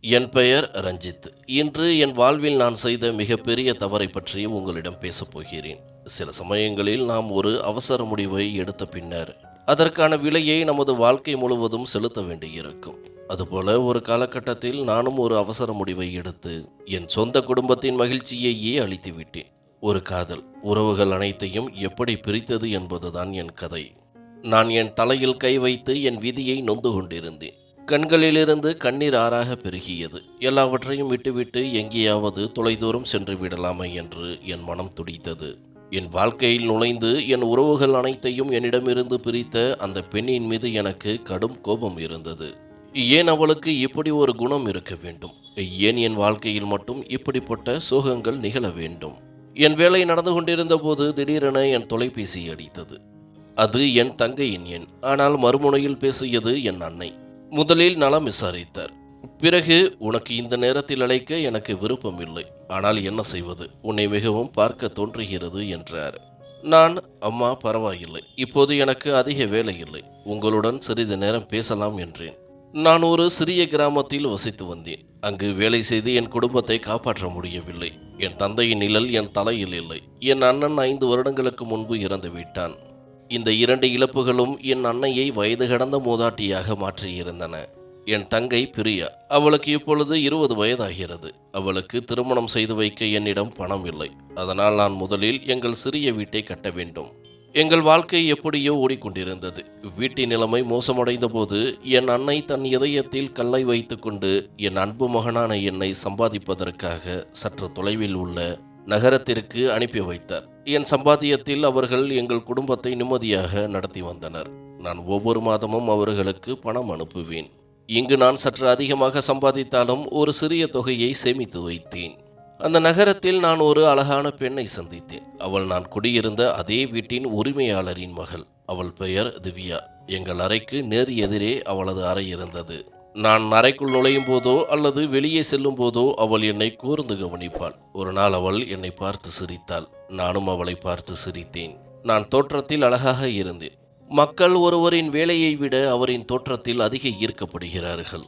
என் பெயர் ரஞ்சித். இன்று என் வாழ்வில் நான் செய்த மிகப்பெரிய தவறை பற்றி உங்களிடம் பேசப் போகிறேன். சில சமயங்களில் நாம் ஒரு அவசர முடிவை எடுத்த பின்னர் அதற்கான விலையை நமது வாழ்க்கை முழுவதும் செலுத்த வேண்டியிருக்கும். அதுபோல ஒரு காலகட்டத்தில் நானும் ஒரு அவசர முடிவை எடுத்து என் சொந்த குடும்பத்தின் மகிழ்ச்சியையே அழித்து விட்டேன். ஒரு காதல் உறவுகள் அனைத்தையும் எப்படி பிரித்தது என்பதுதான் என் கதை. நான் என் தலையில் கை வைத்து என் விதியை நொந்து கொண்டிருந்தேன். கண்களிலிருந்து கண்ணீர் ஆறாக பெருகியது. எல்லாவற்றையும் விட்டுவிட்டு எங்கேயாவது தொலைதூரம் சென்று விடலாமா என்று என் மனம் துடித்தது. என் வாழ்க்கையில் நுழைந்து என் உறவுகள் அனைத்தையும் என்னிடமிருந்து பிரித்த அந்த பெண்ணின் மீது எனக்கு கடும் கோபம் இருந்தது. ஏன் அவளுக்கு இப்படி ஒரு குணம் இருக்க வேண்டும்? ஏன் என் வாழ்க்கையில் மட்டும் இப்படிப்பட்ட சோகங்கள் நிகழ வேண்டும்? என் வேலை நடந்து கொண்டிருந்த போது திடீரென என் தொலைபேசி அடித்தது. அது என் தங்கையின் எண். ஆனால் மறுமுனையில் பேசியது என் அன்னை. முதலில் நலம் விசாரித்தார். பிறகு, உனக்கு இந்த நேரத்தில் அழைக்க எனக்கு விருப்பம் இல்லை. ஆனால் என்ன செய்வது, உன்னை மிகவும் பார்க்க தோன்றுகிறது என்றார். நான், அம்மா பரவாயில்லை, இப்போது எனக்கு அதிக வேலை இல்லை, உங்களுடன் சிறிது நேரம் பேசலாம் என்றேன். நான் ஒரு சிறிய கிராமத்தில் வசித்து வந்தேன். அங்கு வேலை செய்து என் குடும்பத்தை காப்பாற்ற முடியவில்லை. என் தந்தையின் நிழல் என் தலையில் இல்லை. என் அண்ணன் 5 வருடங்களுக்கு முன்பு இறந்து விட்டான். இந்த 2 இழப்புகளும் என் அன்னையை வயது கடந்த மூதாட்டியாக மாற்றியிருந்தன. என் தங்கை பிரியா. அவளுக்கு இப்பொழுது 20 வயதாகிறது. அவளுக்கு திருமணம் செய்து வைக்க என்னிடம் பணம் இல்லை. அதனால் நான் முதலில் எங்கள் சிறிய வீட்டை கட்ட வேண்டும். எங்கள் வாழ்க்கை எப்படியோ ஓடிக்கொண்டிருந்தது. வீட்டின் நிலைமை மோசமடைந்த போது என் அன்னை தன் இதயத்தில் கல்லை வைத்துக்கொண்டு என் அன்பு மகனான என்னை சம்பாதிப்பதற்காக சற்று தொலைவில் உள்ள நகரத்திற்கு அனுப்பி வைத்தார். என் சம்பாத்தியத்தில் அவர்கள் எங்கள் குடும்பத்தை நிம்மதியாக நடத்தி வந்தனர். நான் ஒவ்வொரு மாதமும் அவர்களுக்கு பணம் அனுப்புவேன். இங்கு நான் சற்று அதிகமாக சம்பாதித்தாலும் ஒரு சிறிய தொகையை சேமித்து வைத்தேன். அந்த நகரத்தில் நான் ஒரு அழகான பெண்ணை சந்தித்தேன். அவள் நான் குடியிருந்த அதே வீட்டின் உரிமையாளரின் மகள். அவள் பெயர் திவ்யா. எங்கள் அறைக்கு நேர் எதிரே அவளது அறை இருந்தது. நான் அறைக்குள் நுழையும் போதோ அல்லது வெளியே செல்லும் போதோ அவள் என்னை கூர்ந்து கவனிப்பாள். ஒரு நாள் அவள் என்னை பார்த்து சிரித்தாள். நானும் அவளை பார்த்து சிரித்தேன். நான் தோற்றத்தில் அழகாக இருந்தேன். மக்கள் ஒருவரின் வேலையை விட அவரின் தோற்றத்தில் அதிக ஈர்க்கப்படுகிறார்கள்.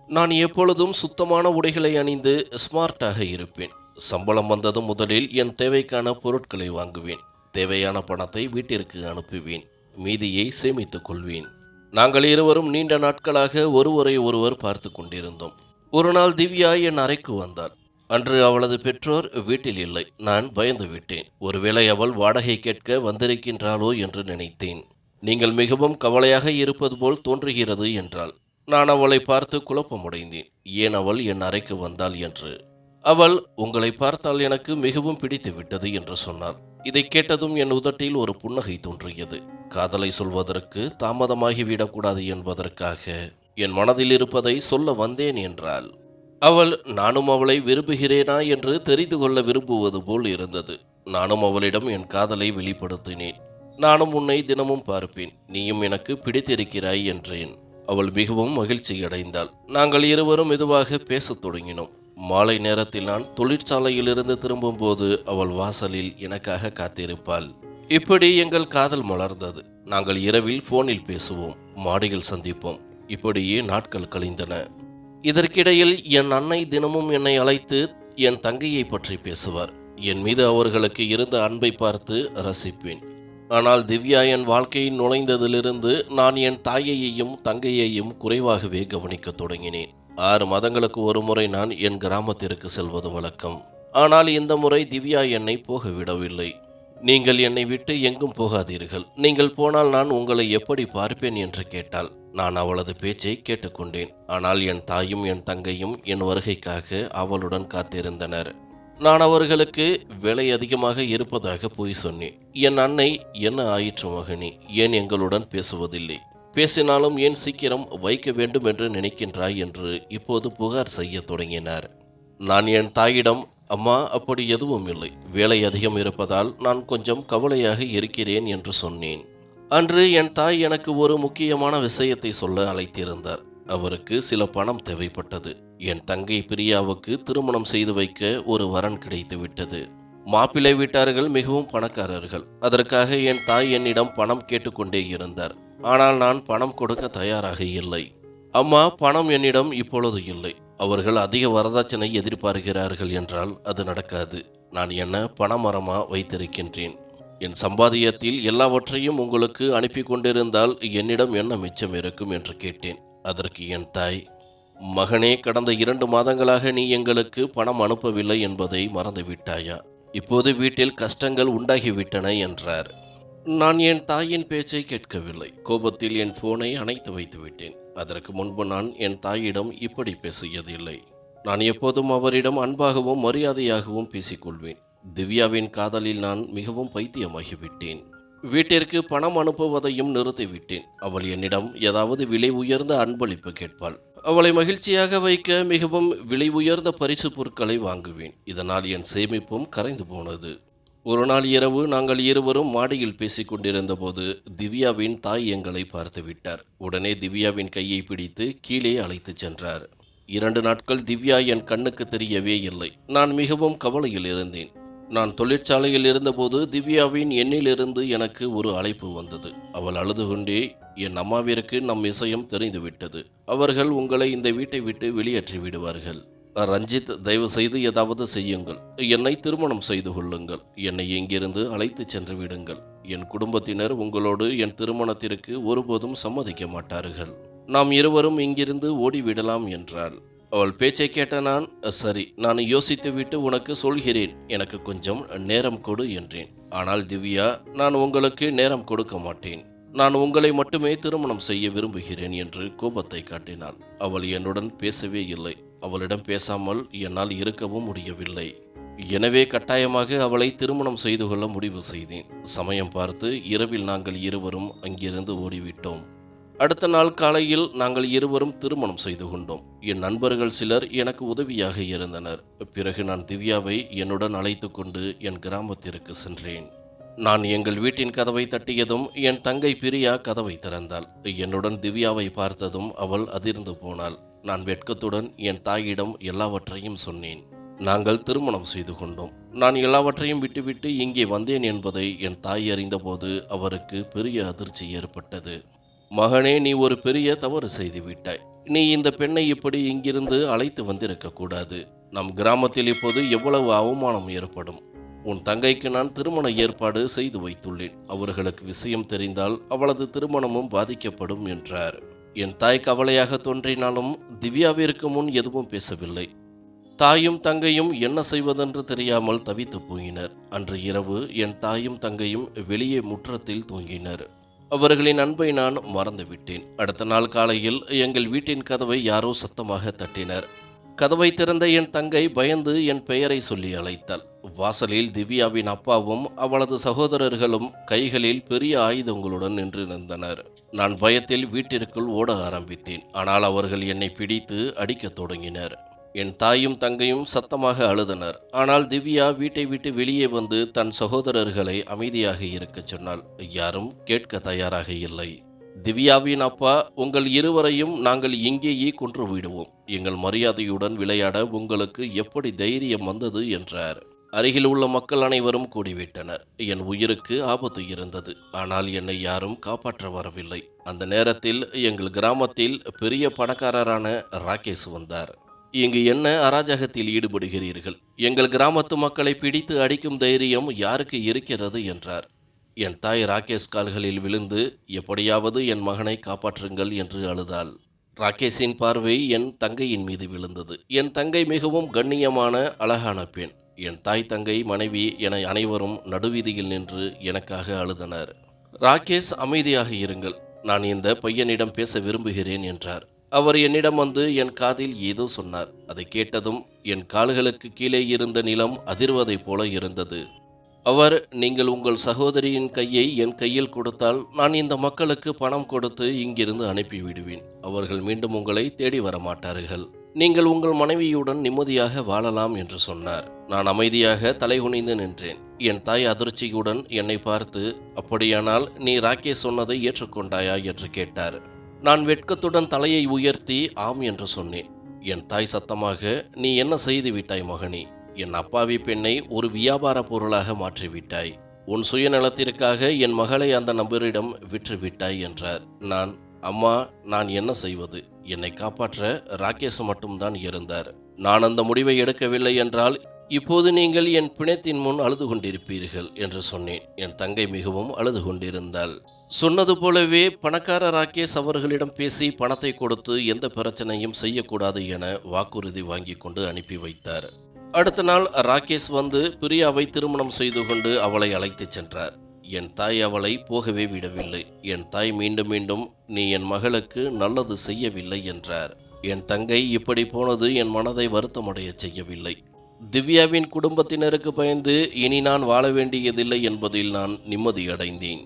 நான் எப்பொழுதும் சுத்தமான உடைகளை அணிந்து ஸ்மார்ட்டாக இருப்பேன். சம்பளம் வந்ததும் முதலில் என் தேவைக்கான பொருட்களை வாங்குவேன். தேவையான பணத்தை வீட்டிற்கு அனுப்புவேன். மீதியை சேமித்துக் கொள்வேன். நாங்கள் இருவரும் நீண்ட நாட்களாக ஒருவரை ஒருவர் பார்த்து கொண்டிருந்தோம். ஒரு நாள் திவ்யா என் அறைக்கு வந்தாள். அன்று அவளது பெற்றோர் வீட்டில் இல்லை. நான் பயந்து விட்டேன். ஒருவேளை அவள் வாடகை கேட்க வந்திருக்கின்றாளோ என்று நினைத்தேன். நீங்கள் மிகவும் கவலையாக இருப்பது போல் தோன்றுகிறது என்றாள். நான் அவளை பார்த்து குழப்பமடைந்தேன். ஏன் அவள் என் அறைக்கு வந்தாள் என்று. அவள், உங்களை பார்த்தால் எனக்கு மிகவும் பிடித்து விட்டது என்று சொன்னார். இதை கேட்டதும் என் உதட்டில் ஒரு புன்னகை தோன்றியது. காதலை சொல்வதற்கு தாமதமாகிவிடக்கூடாது என்பதற்காக என் மனதில் இருப்பதை சொல்ல வந்தேன் என்றாள். அவள், நானும் அவளை விரும்புகிறேனா என்று தெரிந்து கொள்ள விரும்புவது போல் இருந்தது. நானும் அவளிடம் என் காதலை வெளிப்படுத்தினேன். நானும் உன்னை தினமும் பார்ப்பேன், நீயும் எனக்கு பிடித்திருக்கிறாய் என்றேன். அவள் மிகவும் மகிழ்ச்சியடைந்தாள். நாங்கள் இருவரும் மெதுவாக பேசத் தொடங்கினோம். மாலை நேரத்தில் நான் தொழிற்சாலையிலிருந்து திரும்பும்போது அவள் வாசலில் எனக்காக காத்திருப்பாள். இப்படி எங்கள் காதல் மலர்ந்தது. நாங்கள் இரவில் போனில் பேசுவோம், மாடியில் சந்திப்போம். இப்படியே நாட்கள் கழிந்தன. இதற்கிடையில் என் அன்னை தினமும் என்னை அழைத்து என் தங்கையை பற்றி பேசுவார். என் மீது அவர்களுக்கு இருந்த அன்பை பார்த்து ரசிப்பேன். ஆனால் திவ்யா என் வாழ்க்கையில் நுழைந்ததிலிருந்து நான் என் தாயையையும் தங்கையையும் குறைவாகவே கவனிக்க தொடங்கினேன். 6 மாதங்களுக்கு ஒரு முறை நான் என் கிராமத்திற்கு செல்வது வழக்கம். ஆனால் இந்த முறை திவ்யா என்னை போக விடவில்லை. நீங்கள் என்னை விட்டு எங்கும் போகாதீர்கள், நீங்கள் போனால் நான் உங்களை எப்படி பார்ப்பேன் என்று கேட்டாள். நான் அவளது பேச்சை கேட்டுக்கொண்டேன். ஆனால் என் தாயும் என் தங்கையும் என் வருகைக்காக அவளுடன் காத்திருந்தனர். நான் அவர்களுக்கு வேலை அதிகமாக இருப்பதாக பொய் சொன்னேன். என் அன்னை, என்ன ஆயிற்று மகனே, ஏன் எங்களுடன் பேசுவதில்லை? பேசினாலும் ஏன் சீக்கிரம் வைக்க வேண்டும் என்று நினைக்கின்றாய் என்று இப்போது புகார் செய்ய தொடங்கினார். நான் என் தாயிடம், அம்மா அப்படி எதுவும் இல்லை, வேலை அதிகம் இருப்பதால் நான் கொஞ்சம் கவலையாக இருக்கிறேன் என்று சொன்னேன். அன்று என் தாய் எனக்கு ஒரு முக்கியமான விஷயத்தை சொல்ல அழைத்திருந்தார். அவருக்கு சில பணம் தேவைப்பட்டது. என் தங்கை பிரியாவுக்கு திருமணம் செய்து வைக்க ஒரு வரன் கிடைத்து விட்டது. மாப்பிள்ளை வீட்டார்கள் மிகவும் பணக்காரர்கள். அதற்காக என் தாய் என்னிடம் பணம் கேட்டுக்கொண்டே இருந்தார். ஆனால் நான் பணம் கொடுக்க தயாராக இல்லை. அம்மா, பணம் என்னிடம் இப்பொழுது இல்லை. அவர்கள் அதிக வரதட்சணை எதிர்பார்க்கிறார்கள் என்றால் அது நடக்காது. நான் என்ன பணமரமா வைத்திருக்கின்றேன்? என் சம்பாதியத்தில் எல்லாவற்றையும் உங்களுக்கு அனுப்பி கொண்டிருந்தால் என்னிடம் என்ன மிச்சம் இருக்கும் என்று கேட்டேன். அதற்கு என் தாய், மகனே, கடந்த 2 மாதங்களாக நீ எங்களுக்கு பணம் அனுப்பவில்லை என்பதை மறந்துவிட்டாயா? இப்போது வீட்டில் கஷ்டங்கள் உண்டாகிவிட்டன என்றார். நான் என் தாயின் பேச்சை கேட்கவில்லை. கோபத்தில் என் போனை அணைத்து வைத்து விட்டேன். அதற்கு முன்பு நான் என் தாயிடம் இப்படி பேசியதில்லை. நான் எப்போதும் அவரிடம் அன்பாகவும் மரியாதையாகவும் பேசிக்கொள்வேன். திவ்யாவின் காதலில் நான் மிகவும் பைத்தியமாகிவிட்டேன். வீட்டிற்கு பணம் அனுப்புவதையும் நிறுத்திவிட்டேன். அவள் என்னிடம் ஏதாவது விலை உயர்ந்த அன்பளிப்பு கேட்பாள். அவளை மகிழ்ச்சியாக வைக்க மிகவும் விலை உயர்ந்த பரிசு பொருட்களை வாங்குவேன். இதனால் என் சேமிப்பும் கரைந்து போனது. ஒரு நாள் இரவு நாங்கள் இருவரும் மாடியில் பேசிக் கொண்டிருந்த போது திவ்யாவின் தாய் எங்களை பார்த்து விட்டார். உடனே திவ்யாவின் கையை பிடித்து கீழே அழைத்துச் சென்றார். 2 நாட்கள் திவ்யா என் கண்ணுக்கு தெரியவே இல்லை. நான் மிகவும் கவலையில் இருந்தேன். நான் தொழிற்சாலையில் இருந்தபோது திவ்யாவின் எண்ணிலிருந்து எனக்கு ஒரு அழைப்பு வந்தது. அவள் அழுது கொண்டே, என் அம்மாவிற்கு நம் விஷயம் தெரிந்துவிட்டது. அவர்கள் உங்களை இந்த வீட்டை விட்டு வெளியேற்றி விடுவார்கள். ரஞ்சித், தயவு செய்து ஏதாவது செய்யுங்கள். என்னை திருமணம் செய்து கொள்ளுங்கள். என்னை இங்கிருந்து அழைத்துச் சென்று விடுங்கள். என் குடும்பத்தினர் உங்களோடு என் திருமணத்திற்கு ஒருபோதும் சம்மதிக்க மாட்டார்கள். நாம் இருவரும் இங்கிருந்து ஓடிவிடலாம் என்றாள். அவள் பேச்சை கேட்ட நான், சரி, நான் யோசித்துவிட்டு உனக்கு சொல்கிறேன், எனக்கு கொஞ்சம் நேரம் கொடு என்றேன். ஆனால் திவ்யா, நான் உங்களுக்கு நேரம் கொடுக்க மாட்டேன். நான் உங்களை மட்டுமே திருமணம் செய்ய விரும்புகிறேன் என்று கோபத்தை காட்டினாள். அவள் என்னுடன் பேசவே இல்லை. அவளிடம் பேசாமல் என்னால் இருக்கவும் முடியவில்லை. எனவே கட்டாயமாக அவளை திருமணம் செய்து கொள்ள முடிவு செய்தேன். சமயம் பார்த்து இரவில் நாங்கள் இருவரும் அங்கிருந்து ஓடிவிட்டோம். அடுத்த நாள் காலையில் நாங்கள் இருவரும் திருமணம் செய்து கொண்டோம். என் நண்பர்கள் சிலர் எனக்கு உதவியாக இருந்தனர். பிறகு நான் திவ்யாவை என்னுடன் அழைத்து கொண்டு என் கிராமத்திற்கு சென்றேன். நான் எங்கள் வீட்டின் கதவை தட்டியதும் என் தங்கை பிரியா கதவை திறந்தாள். என்னுடன் திவ்யாவை பார்த்ததும் அவள் அதிர்ந்து போனாள். நான் வெட்கத்துடன் என் தாயிடம் எல்லாவற்றையும் சொன்னேன். நாங்கள் திருமணம் செய்து கொண்டோம். நான் எல்லாவற்றையும் விட்டுவிட்டு இங்கே வந்தேன் என்பதை என் தாய் அறிந்தபோது அவருக்கு பெரிய அதிர்ச்சி ஏற்பட்டது. மகனே, நீ ஒரு பெரிய தவறு செய்து விட்டாய். நீ இந்த பெண்ணை இப்படி இங்கிருந்து அழைத்து வந்திருக்க கூடாது. நம் கிராமத்தில் இப்போது எவ்வளவு அவமானம் ஏற்படும். உன் தங்கைக்கு நான் திருமண ஏற்பாடு செய்து வைத்துள்ளேன். அவர்களுக்கு விஷயம் தெரிந்தால் அவளது திருமணமும் பாதிக்கப்படும் என்றார். என் தாய் கவலையாக தோன்றினாலும் திவ்யாவிற்கு முன் எதுவும் பேசவில்லை. தாயும் தங்கையும் என்ன செய்வதென்று தெரியாமல் தவித்து போயினர். அன்று இரவு என் தாயும் தங்கையும் வெளியே முற்றத்தில் தூங்கினர். அவர்களின் அன்பை நான் மறந்துவிட்டேன். அடுத்த நாள் காலையில் எங்கள் வீட்டின் கதவை யாரோ சத்தமாக தட்டினர். கதவை திறந்த என் தங்கை பயந்து என் பெயரை சொல்லி அழைத்தாள். வாசலில் திவ்யாவின் அப்பாவும் அவளது சகோதரர்களும் கைகளில் பெரிய ஆயுதங்களுடன் நின்றிருந்தனர். நான் பயத்தில் வீட்டிற்குள் ஓட ஆரம்பித்தேன். ஆனால் அவர்கள் என்னை பிடித்து அடிக்கத் தொடங்கினர். என் தாயும் தங்கையும் சத்தமாக அழுதனர். ஆனால் திவ்யா வீட்டை விட்டு வெளியே வந்து தன் சகோதரர்களை அமைதியாக இருக்கச் சொன்னாள். யாரும் கேட்க தயாராக இல்லை. திவ்யாவின் அப்பா, உங்கள் இருவரையும் நாங்கள் இங்கேயே கொன்று விடுவோம். எங்கள் மரியாதையுடன் விளையாட உங்களுக்கு எப்படி தைரியம் வந்தது என்றார். அருகில் உள்ள மக்கள் அனைவரும் கூடிவிட்டனர். என் உயிருக்கு ஆபத்து இருந்தது. ஆனால் என்னை யாரும் காப்பாற்ற வரவில்லை. அந்த நேரத்தில் எங்கள் கிராமத்தில் பெரிய பணக்காரரான ராகேஷ் வந்தார். இங்கு என்ன அராஜகத்தில் ஈடுபடுகிறீர்கள்? எங்கள் கிராமத்து மக்களை பிடித்து அடிக்கும் தைரியம் யாருக்கு இருக்கிறது என்றார். என் தாய் ராகேஷ் கால்களில் விழுந்து, எப்படியாவது என் மகனை காப்பாற்றுங்கள் என்று அழுதாள். ராகேஷின் பார்வை என் தங்கையின் மீது விழுந்தது. என் தங்கை மிகவும் கண்ணியமான அழகான பெண். என் தாய், தங்கை, மனைவி என அனைவரும் நடுவீதியில் நின்று எனக்காக அழுதனர். ராகேஷ், அமைதியாக இருங்கள். நான் இந்த பையனிடம் பேச விரும்புகிறேன் என்றார். அவர் என்னிடம் வந்து என் காதில் ஏதோ சொன்னார். அதை கேட்டதும் என் கால்களுக்கு கீழே இருந்த நிலம் அதிர்வதைப் போல இருந்தது. அவர், நீங்கள் உங்கள் சகோதரியின் கையை என் கையில் கொடுத்தால் நான் இந்த மக்களுக்கு பணம் கொடுத்து இங்கிருந்து அனுப்பிவிடுவேன். அவர்கள் மீண்டும் உங்களை தேடி வரமாட்டார்கள். நீங்கள் உங்கள் மனைவியுடன் நிம்மதியாக வாழலாம் என்று சொன்னார். நான் அமைதியாக தலைகுனிந்து நின்றேன். என் தாய் அதிர்ச்சியுடன் என்னை பார்த்து, அப்படியானால் நீ ராகேஷ் சொன்னதை ஏற்றுக்கொண்டாயா என்று கேட்டார். நான் வெட்கத்துடன் தலையை உயர்த்தி ஆம் என்று சொன்னேன். என் தாய் சத்தமாக, நீ என்ன செய்து விட்டாய் மகனே? என் அப்பாவி பெண்ணை ஒரு வியாபார பொருளாக மாற்றிவிட்டாய். உன் சுயநலத்திற்காக என் மகளை அந்த நபரிடம் விற்றுவிட்டாய் என்றார். நான், அம்மா, நான் என்ன செய்வது? என்னை காப்பாற்ற ராகேஷ் மட்டும்தான் இருந்தார். நான் அந்த முடிவை எடுக்கவில்லை என்றால் இப்போது நீங்கள் என் பிணத்தின் முன் அழுது கொண்டிருப்பீர்கள் என்று சொன்னேன். என் தங்கை மிகவும் அழுது கொண்டிருந்தாள். சொன்னது போலவே பணக்கார ராகேஷ் அவர்களிடம் பேசி பணத்தை கொடுத்து எந்த பிரச்சனையும் செய்யக்கூடாது என வாக்குறுதி வாங்கி கொண்டு அனுப்பி வைத்தார். அடுத்த நாள் ராகேஷ் வந்து பிரியாவை திருமணம் செய்து கொண்டு அவளை அழைத்துச் சென்றார். என் தாய் அவளை போகவே விடவில்லை. என் தாய் மீண்டும் மீண்டும் நீ என் மகளுக்கு நல்லது செய்யவில்லை என்றார். என் தங்கை இப்படி போனது என் மனதை வருத்தமடையச் செய்யவில்லை. திவ்யாவின் குடும்பத்தினருக்கு பயந்து இனி நான் வாழ வேண்டியதில்லை என்பதில் நான் நிம்மதியடைந்தேன்.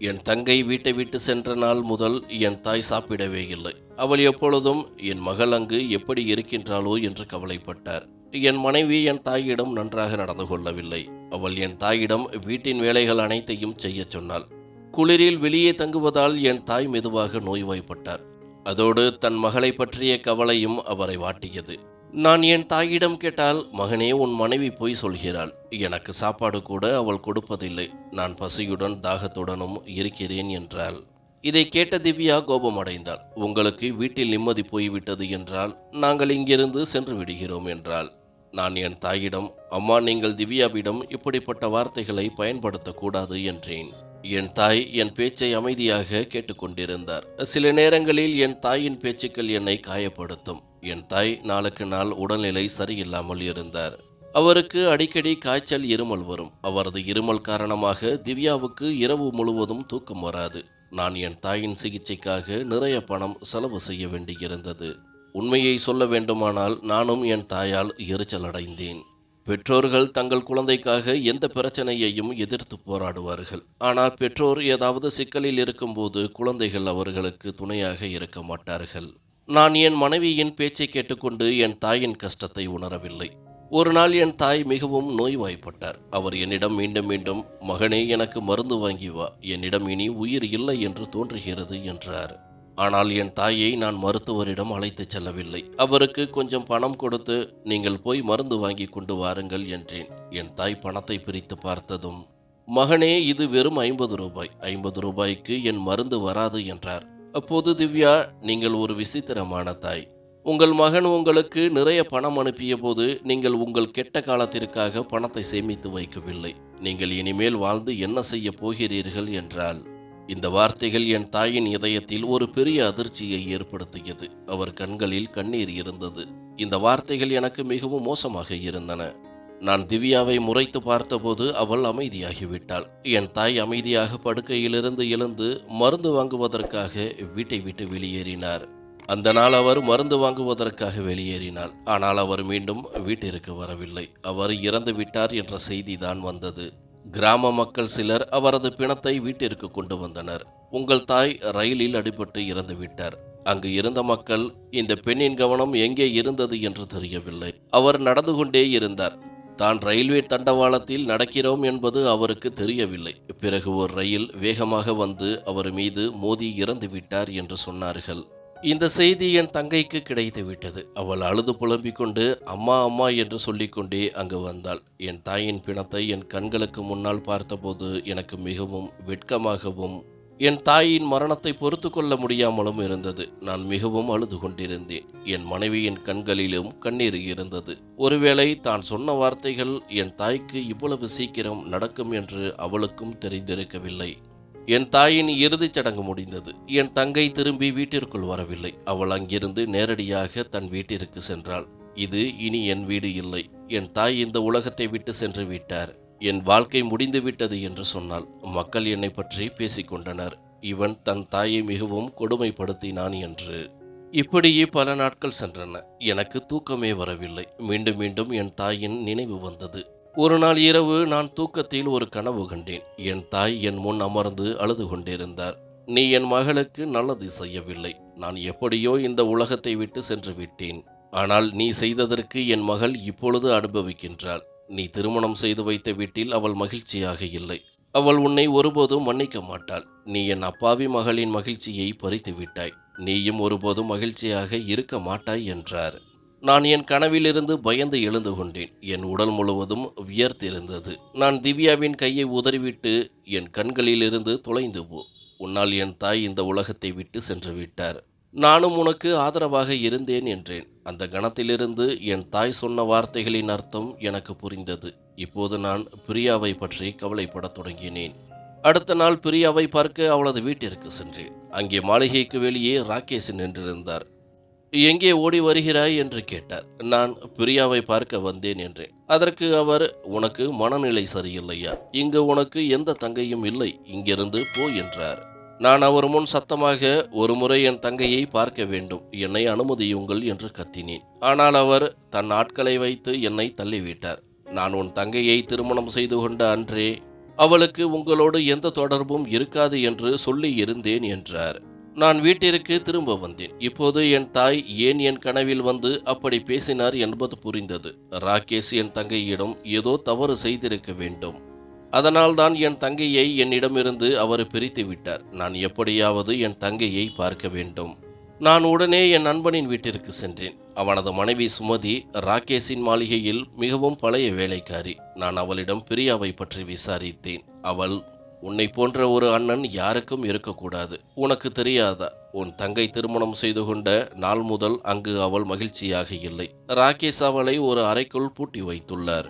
என் தங்கை வீட்டை விட்டு சென்ற நாள் முதல் என் தாய் சாப்பிடவே இல்லை. அவள் எப்பொழுதும் என் மகள் அங்கு எப்படி இருக்கின்றாளோ என்று கவலைப்பட்டார். என் மனைவி என் தாயிடம் நன்றாக நடந்து கொள்ளவில்லை. அவள் என் தாயிடம் வீட்டின் வேலைகள் அனைத்தையும் செய்யச் சொன்னாள். குளிரில் வெளியே தங்குவதால் என் தாய் மெதுவாக நோய்வாய்ப்பட்டார். அதோடு தன் மகளை பற்றிய கவலையும் அவரை வாட்டியது. நான் என் தாயிடம் கேட்டால், மகனே, உன் மனைவி பொய் சொல்கிறாள். எனக்கு சாப்பாடு கூட அவள் கொடுப்பதில்லை. நான் பசியுடன் தாகத்துடனும் இருக்கிறேன் என்றாள். இதை கேட்ட திவ்யா கோபமடைந்தாள். உங்களுக்கு வீட்டில் நிம்மதி போய்விட்டது என்றால் நாங்கள் இங்கிருந்து சென்று விடுகிறோம் என்றாள். நான் என் தாயிடம், அம்மா, நீங்கள் திவ்யாவிடம் இப்படிப்பட்ட வார்த்தைகளை பயன்படுத்தக்கூடாது என்றேன். என் தாய் என் பேச்சை அமைதியாக கேட்டுக்கொண்டிருந்தார். சில நேரங்களில் என் தாயின் பேச்சுக்கள் என்னை காயப்படுத்தும். என் தாய் நாளுக்கு நாள் உடல்நிலை சரியில்லாமல் இருந்தார். அவருக்கு அடிக்கடி காய்ச்சல், இருமல் வரும். அவரது இருமல் காரணமாக திவ்யாவுக்கு இரவு முழுவதும் தூக்கம் வராது. நான் என் தாயின் சிகிச்சைக்காக நிறைய பணம் செலவு செய்ய வேண்டியிருந்தது. உண்மையை சொல்ல வேண்டுமானால் நானும் என் தாயால் எரிச்சல் அடைந்தேன். பெற்றோர்கள் தங்கள் குழந்தைக்காக எந்த பிரச்சனையையும் எதிர்த்து போராடுவார்கள். ஆனால் பெற்றோர் ஏதாவது சிக்கலில் இருக்கும்போது குழந்தைகள் அவர்களுக்கு துணையாக இருக்க மாட்டார்கள். நான் என் மனைவியின் பேச்சை கேட்டுக்கொண்டு என் தாயின் கஷ்டத்தை உணரவில்லை. ஒரு நாள் என் தாய் மிகவும் நோய்வாய்ப்பட்டார். அவர் என்னிடம் மீண்டும் மீண்டும், மகனே, எனக்கு மருந்து வாங்கி வா, என்னிடம் இனி உயிர் இல்லை என்று தோன்றுகிறது என்றார். ஆனால் என் தாயை நான் மருத்துவரிடம் அழைத்துச் செல்லவில்லை. அவருக்கு கொஞ்சம் பணம் கொடுத்து, நீங்கள் போய் மருந்து வாங்கி கொண்டு வாருங்கள் என்றேன். என் தாய் பணத்தை பிரித்து பார்த்ததும், மகனே, இது வெறும் 50 ரூபாய். 50 ரூபாய்க்கு என் மருந்து வராது என்றார். அப்போது திவ்யா, நீங்கள் ஒரு விசித்திரமான தாய். உங்கள் மகன் உங்களுக்கு நிறைய பணம் அனுப்பிய போது நீங்கள் உங்கள் கெட்ட காலத்திற்காக பணத்தை சேமித்து வைக்கவில்லை. நீங்கள் இனிமேல் வாழ்ந்து என்ன செய்ய போகிறீர்கள் என்றாள். இந்த வார்த்தைகள் என் தாயின் இதயத்தில் ஒரு பெரிய அதிர்ச்சியை ஏற்படுத்தியது. அவர் கண்களில் கண்ணீர் இருந்தது. இந்த வார்த்தைகள் எனக்கு மிகவும் மோசமாக இருந்தன. நான் திவ்யாவை முறைத்து பார்த்தபோது அவள் அமைதியாகிவிட்டாள். என் தாய் அமைதியாக படுக்கையிலிருந்து எழுந்து மருந்து வாங்குவதற்காக வீட்டை விட்டு வெளியேறினார். அந்த நாள் அவர் மருந்து வாங்குவதற்காக வெளியேறினார். ஆனால் அவர் மீண்டும் வீட்டிற்கு வரவில்லை. அவர் இறந்து விட்டார் என்ற செய்திதான் வந்தது. கிராம மக்கள் சிலர் அவரது பிணத்தை வீட்டிற்கு கொண்டு வந்தனர். உங்கள் தாய் ரயிலில் அடிபட்டு இறந்து விட்டார். அங்கு இருந்த மக்கள், இந்த பெண்ணின் கவனம் எங்கே இருந்தது என்று தெரியவில்லை. அவர் நடந்து கொண்டே இருந்தார். தான் ரயில்வே தண்டவாளத்தில் நடக்கிறோம் என்பது அவருக்கு தெரியவில்லை. பிறகு ஒரு ரயில் வேகமாக வந்து அவர் மீது மோதி இறந்து விட்டார் என்று சொன்னார்கள். இந்த செய்தி என் தங்கைக்கு கிடைத்து விட்டது. அவள் அழுது புலம்பிக் கொண்டு அம்மா அம்மா என்று சொல்லிக்கொண்டே அங்கு வந்தாள். என் தாயின் பிணத்தை என் கண்களுக்கு முன்னால் பார்த்தபோது எனக்கு மிகவும் வெட்கமாகவும் என் தாயின் மரணத்தை பொறுத்து கொள்ள முடியாமலும் இருந்தது. நான் மிகவும் அழுது கொண்டிருந்தேன். என் மனைவியின் கண்களிலும் கண்ணீர் இருந்தது. ஒருவேளை தான் சொன்ன வார்த்தைகள் என் தாய்க்கு இவ்வளவு சீக்கிரம் நடக்கும் என்று அவளுக்கும் தெரிந்திருக்கவில்லை. என் தாயின் இறுதிச் சடங்கு முடிந்தது. என் தங்கை திரும்பி வீட்டிற்குள் வரவில்லை. அவள் அங்கிருந்து நேரடியாக தன் வீட்டிற்கு சென்றாள். இது இனி என் வீடு இல்லை. என் தாய் இந்த உலகத்தை விட்டு சென்று விட்டார். என் வாழ்க்கை முடிந்து விட்டது என்று சொன்னாள். மக்கள் என்னை பற்றி பேசிக்கொண்டனர். இவன் தன் தாயை மிகவும் கொடுமைப்படுத்தினான் என்று. இப்படியே பல நாட்கள் சென்றன. எனக்கு தூக்கமே வரவில்லை. மீண்டும் மீண்டும் என் தாயின் நினைவு வந்தது. ஒரு நாள் இரவு நான் தூக்கத்தில் ஒரு கனவு கண்டேன். என் தாய் என் முன் அமர்ந்து அழுது கொண்டிருந்தார். நீ என் மகளுக்கு நல்லது செய்யவில்லை. நான் எப்படியோ இந்த உலகத்தை விட்டு சென்று விட்டேன். ஆனால் நீ செய்ததற்கு என் மகள் இப்பொழுது அனுபவிக்கின்றாள். நீ திருமணம் செய்து வைத்த வீட்டில் அவள் மகிழ்ச்சியாக இல்லை. அவள் உன்னை ஒருபோதும் மன்னிக்க மாட்டாள். நீ என் அப்பாவி மகளின் மகிழ்ச்சியை பறித்து விட்டாய். நீயும் ஒருபோதும் மகிழ்ச்சியாக இருக்க மாட்டாய் என்றார். நான் என் கனவிலிருந்து பயந்து எழுந்து கொண்டேன். என் உடல் முழுவதும் வியர்த்திருந்தது. நான் திவ்யாவின் கையை உதறிவிட்டு, என் கண்களிலிருந்து தொலைந்து போ, உன்னால் என் தாய் இந்த உலகத்தை விட்டு சென்று விட்டார். நானும் உனக்கு ஆதரவாக இருந்தேன் என்றேன். அந்த கணத்திலிருந்து என் தாய் சொன்ன வார்த்தைகளின் அர்த்தம் எனக்கு புரிந்தது. இப்போது நான் பிரியாவை பற்றி கவலைப்படத் தொடங்கினேன். அடுத்த நாள் பிரியாவை பார்க்க அவளது வீட்டிற்கு சென்றேன். அங்கே மாளிகைக்கு வெளியே ராகேஷ் நின்றிருந்தார். எங்கே ஓடி வருகிறாய் என்று கேட்டார். நான் பிரியாவை பார்க்க வந்தேன் என்றேன். அதற்கு அவர், உனக்கு மனநிலை சரியில்லையா? இங்கு உனக்கு எந்த தங்கையும் இல்லை, இங்கிருந்து போ என்றார். நான் அவர் முன் சத்தமாக, ஒரு முறை என் தங்கையை பார்க்க வேண்டும், என்னை அனுமதியுங்கள் என்று கத்தினேன். ஆனால் அவர் தன் ஆட்களை வைத்து என்னை தள்ளிவிட்டார். நான் உன் தங்கையை திருமணம் செய்து கொண்ட அன்றே அவளுக்கு உங்களோடு எந்த தொடர்பும் இருக்காது என்று சொல்லி இருந்தேன் என்றார். நான் வீட்டிற்கு திரும்ப வந்தேன். இப்போது என் தாய் ஏன் என் கனவில் வந்து அப்படி பேசினார் என்பது புரிந்தது. ராகேஷ் என் தங்கையிடம் ஏதோ தவறு செய்திருக்க வேண்டும். அதனால்தான் என் தங்கையை என்னிடமிருந்து அவர் பிரித்து விட்டார். நான் எப்படியாவது என் தங்கையை பார்க்க வேண்டும். நான் உடனே என் நண்பனின் வீட்டிற்கு சென்றேன். அவனது மனைவி சுமதி ராகேஷின் மாளிகையில் மிகவும் பழைய வேலைக்காரி. நான் அவளிடம் பிரியாவை பற்றி விசாரித்தேன். அவள், உன்னை போன்ற ஒரு அண்ணன் யாருக்கும் இருக்கக்கூடாது. உனக்கு தெரியாதா? உன் தங்கை திருமணம் செய்து கொண்ட நாள் முதல் அங்கு அவள் மகிழ்ச்சியாக இல்லை. ராகேஷ் அவளை ஒரு அறைக்குள் பூட்டி வைத்துள்ளார்.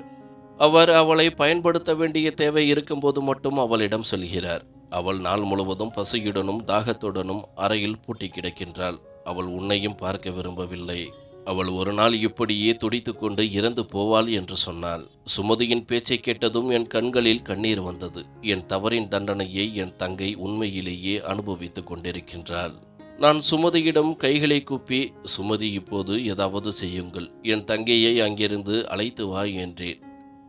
அவர் அவளை பயன்படுத்த வேண்டிய தேவை இருக்கும்போது மட்டும் அவளிடம் செல்கிறார். அவள் நாள் முழுவதும் பசியுடனும் தாகத்துடனும் அறையில் பூட்டி கிடக்கின்றாள். அவள் உன்னையும் பார்க்க விரும்பவில்லை. அவள் ஒரு நாள் இப்படியே துடித்துக்கொண்டு இறந்து போவாள் என்று சொன்னாள். சுமதியின் பேச்சை கேட்டதும் என் கண்களில் கண்ணீர் வந்தது. என் தவறின் தண்டனையை என் தங்கை உண்மையிலேயே அனுபவித்துக் கொண்டிருக்கின்றாள். நான் சுமதியிடம் கைகளை கூப்பி, சுமதி, இப்போது ஏதாவது செய்யுங்கள், என் தங்கையை அங்கிருந்து அழைத்து வா என்றேன்.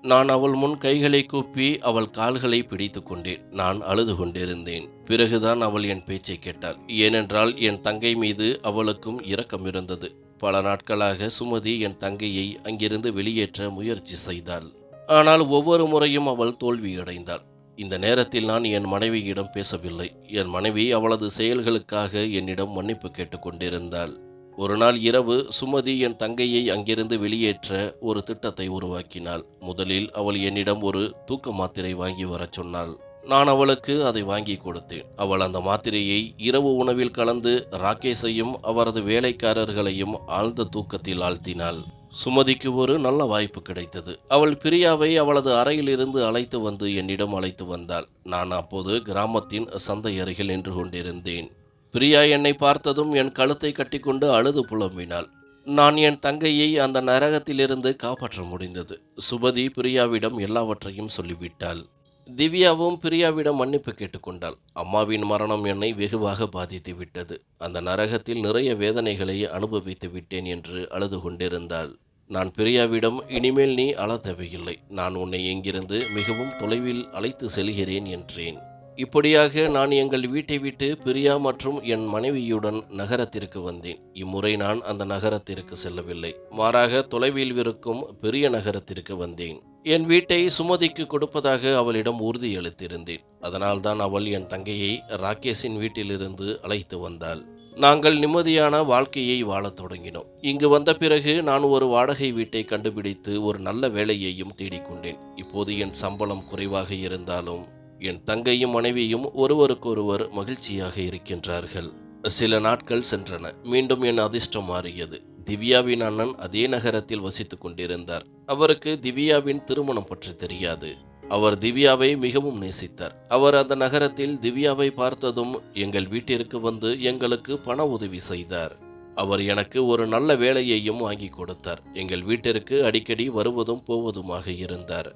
நான் அவள் முன் கைகளை கூப்பி அவள் கால்களை பிடித்து கொண்டேன். நான் அழுது கொண்டிருந்தேன். பிறகுதான் அவள் என் பேச்சை கேட்டாள். ஏனென்றால் என் தங்கை மீது அவளுக்கும் இரக்கம் இருந்தது. பல நாட்களாக சுமதி என் தங்கையை அங்கிருந்து வெளியேற்ற முயற்சி செய்தாள். ஆனால் ஒவ்வொரு முறையும் அவள் தோல்வியடைந்தாள். இந்த நேரத்தில் நான் என் மனைவியிடம் பேசவில்லை. என் மனைவி அவளது செயல்களுக்காக என்னிடம் மன்னிப்பு கேட்டுக்கொண்டிருந்தாள். ஒரு நாள் இரவு சுமதி என் தங்கையை அங்கிருந்து வெளியேற்ற ஒரு திட்டத்தை உருவாக்கினாள். முதலில் அவள் என்னிடம் ஒரு தூக்க மாத்திரை வாங்கி வரச் சொன்னாள். நான் அவளுக்கு அதை வாங்கி கொடுத்தேன். அவள் அந்த மாத்திரையை இரவு உணவில் கலந்து ராகேஷையும் அவரது வேலைக்காரர்களையும் ஆழ்ந்த தூக்கத்தில் ஆழ்த்தினாள். சுமதிக்கு ஒரு நல்ல வாய்ப்பு கிடைத்தது. அவள் பிரியாவை அவளது அறையிலிருந்து அழைத்து வந்து என்னிடம் அழைத்து வந்தாள். நான் அப்போது கிராமத்தின் சந்தை அருகில் நின்று கொண்டிருந்தேன். பிரியா என்னை பார்த்ததும் என் கழுத்தை கட்டிக்கொண்டு அழுது புலம்பினாள். நான் என் தங்கையை அந்த நரகத்திலிருந்து காப்பாற்ற முடிந்தது. சுமதி பிரியாவிடம் எல்லாவற்றையும் சொல்லிவிட்டாள். திவ்யாவும் பிரியாவிடம் மன்னிப்பு கேட்டுக்கொண்டாள். அம்மாவின் மரணம் என்னை வெகுவாக பாதித்து விட்டது. அந்த நரகத்தில் நிறைய வேதனைகளை அனுபவித்து விட்டேன் என்று அழுது கொண்டிருந்தாள். நான் பிரியாவிடம், இனிமேல் நீ அழ தேவையில்லை, நான் உன்னை இங்கிருந்து மிகவும் தொலைவில் அழைத்து செல்கிறேன் என்றேன். இப்படியாக நான் எங்கள் வீட்டை விட்டு பிரியா மற்றும் என் மனைவியுடன் நகரத்திற்கு வந்தேன். இம்முறை நான் அந்த நகரத்திற்கு செல்லவில்லை. மாறாக தொலைவில் இருக்கும் பெரிய நகரத்திற்கு வந்தேன். என் வீட்டை சுமதிக்கு கொடுப்பதாக அவளிடம் உறுதியளித்திருந்தேன். அதனால்தான் அவள் என் தங்கையை ராகேஷின் வீட்டிலிருந்து அழைத்து வந்தாள். நாங்கள் நிம்மதியான வாழ்க்கையை வாழத் தொடங்கினோம். இங்கு வந்த பிறகு நான் ஒரு வாடகை வீட்டை கண்டுபிடித்து ஒரு நல்ல வேலையையும் தேடிக்கொண்டேன். இப்போது என் சம்பளம் குறைவாக இருந்தாலும் என் தங்கையும் மனைவியும் ஒருவருக்கொருவர் மகிழ்ச்சியாக இருக்கின்றார்கள். சில நாட்கள் சென்றன. மீண்டும் என் அதிர்ஷ்டம் மாறியது. திவ்யாவின் அண்ணன் அதே நகரத்தில் வசித்துக் கொண்டிருந்தார். அவருக்கு திவ்யாவின் திருமணம் பற்றி தெரியாது. அவர் திவ்யாவை மிகவும் நேசித்தார். அவர் அந்த நகரத்தில் திவ்யாவை பார்த்ததும் எங்கள் வீட்டிற்கு வந்து எங்களுக்கு பண உதவி செய்தார். அவர் எனக்கு ஒரு நல்ல வேலையையும் வாங்கி கொடுத்தார். எங்கள் வீட்டிற்கு அடிக்கடி வருவதும் போவதுமாக இருந்தார்.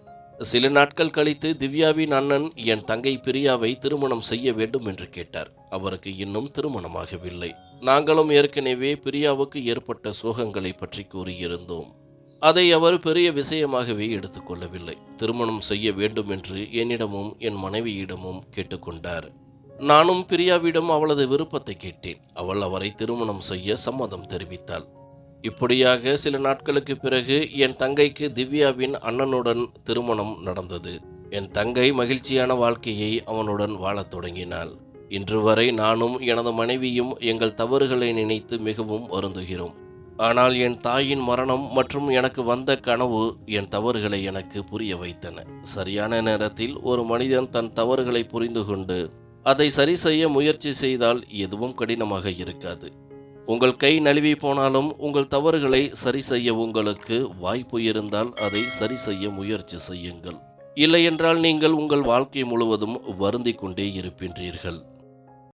சில நாட்கள் கழித்து திவ்யாவின் அண்ணன் என் தங்கை பிரியாவை திருமணம் செய்ய வேண்டும் என்று கேட்டார். அவருக்கு இன்னும் திருமணமாகவில்லை. நாங்களும் ஏற்கனவே பிரியாவுக்கு ஏற்பட்ட சோகங்களை பற்றி கூறியிருந்தோம். அதை அவர் பெரிய விஷயமாகவே எடுத்துக்கொள்ளவில்லை. திருமணம் செய்ய வேண்டும் என்று என்னிடமும் என் மனைவியிடமும் கேட்டுக்கொண்டார். நானும் பிரியாவிடம் அவளது விருப்பத்தை கேட்டேன். அவள் அவரை திருமணம் செய்ய சம்மதம் தெரிவித்தாள். இப்படியாக சில நாட்களுக்கு பிறகு என் தங்கைக்கு திவ்யாவின் அண்ணனுடன் திருமணம் நடந்தது. என் தங்கை மகிழ்ச்சியான வாழ்க்கையை அவனுடன் வாழத் தொடங்கினாள். இன்று வரை நானும் எனது மனைவியும் எங்கள் தவறுகளை நினைத்து மிகவும் வருந்துகிறோம். ஆனால் என் தாயின் மரணம் மற்றும் எனக்கு வந்த கனவு என் தவறுகளை எனக்கு புரிய வைத்தன. சரியான நேரத்தில் ஒரு மனிதன் தன் தவறுகளை புரிந்து கொண்டு அதை சரி செய்ய முயற்சி செய்தால் எதுவும் கடினமாக இருக்காது. உங்கள் கை நழுவி போனாலும் உங்கள் தவறுகளை சரி செய்ய உங்களுக்கு வாய்ப்பு இருந்தால் அதை சரி செய்ய முயற்சி செய்யுங்கள். இல்லையென்றால் நீங்கள் உங்கள் வாழ்க்கை முழுவதும் வருந்திக் கொண்டே இருக்கின்றீர்கள்.